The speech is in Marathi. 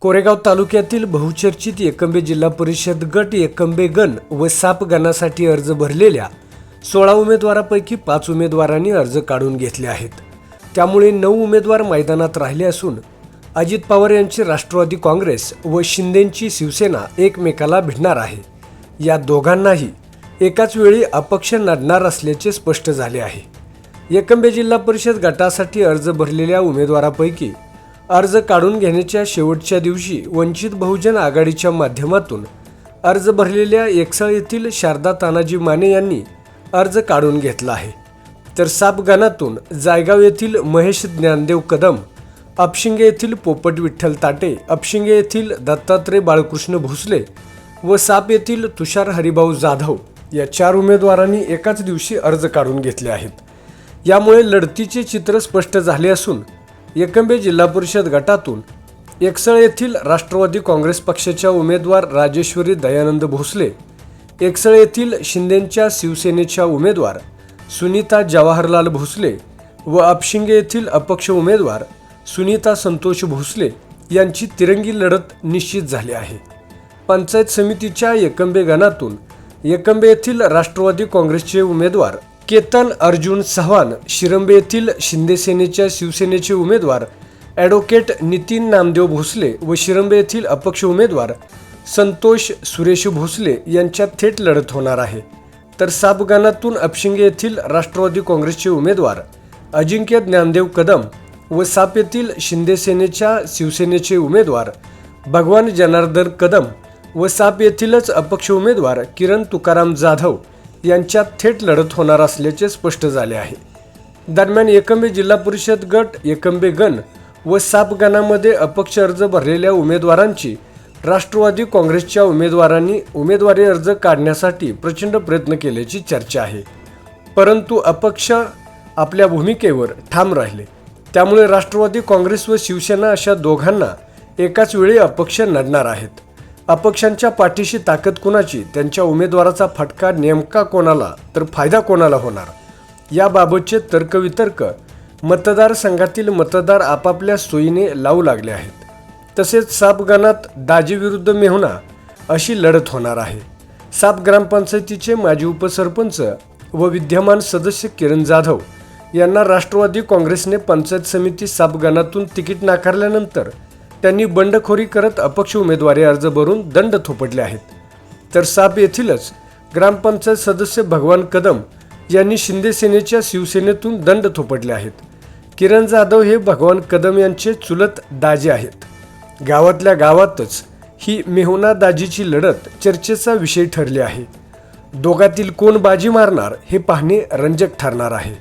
कोरेगाव तालुक्यातील बहुचर्चित एकंबे जिल्हा परिषद गट एकंबे गण व साप गणासाठी अर्ज भरलेल्या 16 उमेदवारांपैकी 5 उमेदवारांनी अर्ज काढून घेतले आहेत। त्यामुळे 9 उमेदवार मैदानात राहिले असून अजित पवार यांची राष्ट्रवादी काँग्रेस व शिंदेंची शिवसेना एकमेकाला भिडणार आहे। या दोघांनाही एकाच वेळी अपक्ष लढणार असल्याचे स्पष्ट झाले आहे। एकंबे जिल्हा परिषद गटासाठी अर्ज भरलेल्या उमेदवारांपैकी अर्ज काढून घेण्याच्या शेवटच्या दिवशी वंचित बहुजन आघाडीच्या माध्यमातून अर्ज भरलेल्या एकसळ येथील शारदा तानाजी माने यांनी अर्ज काढून घेतला आहे। तर साप गणातून जायगाव येथील महेश ज्ञानदेव कदम, अपशिंगे येथील पोपट विठ्ठल ताटे, अपशिंगे येथील दत्तात्रय बाळकृष्ण भोसले व साप येथील तुषार हरिभाऊ जाधव या 4 उमेदवारांनी एकाच दिवशी अर्ज काढून घेतले आहेत। यामुळे लढतीचे चित्र स्पष्ट झाले असून एकंबे जिल्हा परिषद गटातून एकसळ येथील राष्ट्रवादी काँग्रेस पक्षाच्या उमेदवार राजेश्वरी दयानंद भोसले, एकसळ येथील शिंदेंच्या शिवसेनेच्या उमेदवार सुनीता जवाहरलाल भोसले व अपशिंगे येथील अपक्ष उमेदवार सुनीता संतोष भोसले यांची तिरंगी लढत निश्चित झाली आहे। पंचायत समितीच्या एकंबे गणातून एकंबे येथील राष्ट्रवादी काँग्रेसचे उमेदवार केतन अर्जुन चव्हाण, शिरंबे येथील शिंदे सेनेच्या शिवसेनेचे उमेदवार ॲडव्होकेट नितीन नामदेव भोसले व शिरंबे येथील अपक्ष उमेदवार संतोष सुरेश भोसले यांच्यात थेट लढत होणार आहे। तर साप गणातून अपशिंगे येथील राष्ट्रवादी काँग्रेसचे उमेदवार अजिंक्य ज्ञानदेव कदम व साप येथील शिंदे सेनेच्या शिवसेनेचे उमेदवार भगवान जनार्दन कदम व साप येथीलच अपक्ष उमेदवार किरण तुकाराम जाधव यांच्यात थेट लढत होणार असल्याचे स्पष्ट झाले आहे। दरम्यान एकंबे जिल्हा परिषद गट एकंबे गण व साप गणामध्ये अपक्ष अर्ज भरलेल्या उमेदवारांची राष्ट्रवादी काँग्रेसच्या उमेदवारांनी उमेदवारी अर्ज काढण्यासाठी प्रचंड प्रयत्न केल्याची चर्चा आहे, परंतु अपक्ष आपल्या भूमिकेवर ठाम राहिले। त्यामुळे राष्ट्रवादी काँग्रेस व शिवसेना अशा दोघांना एकाच वेळी अपक्ष लढणार आहेत। अपक्षांच्या पाठीशी ताकद कोणाची, त्यांच्या उमेदवाराचा फटका नेमका कोणाला, तर फायदा कोणाला होणार, याबाबतचे तर्कवितर्क मतदारसंघातील मतदार आपापल्या सोयीने लावू लागले आहेत। तसेच साप गणात दाजी विरुद्ध मेहुणा अशी लढत होणार आहे। साप ग्रामपंचायतीचे माजी उपसरपंच व विद्यमान सदस्य किरण जाधव यांना राष्ट्रवादी काँग्रेसने पंचायत समिती साप गणातून तिकीट नाकारल्यानंतर त्यांनी बंडखोरी करत अपक्ष उमेदवारी अर्ज भरून दंड थोपटले आहेत। तर साप येथीलच ग्रामपंचायत सदस्य भगवान कदम यांनी शिंदे सेनेच्या शिवसेनेतून दंड थोपटले आहेत। किरण जाधव हे भगवान कदम यांचे चुलत दाजी आहेत। गावातल्या गावातच ही मेहुणा दाजीची लढत चर्चेचा विषय ठरली आहे। दोघातील कोण बाजी मारणार हे पाहणे रंजक ठरणार आहे।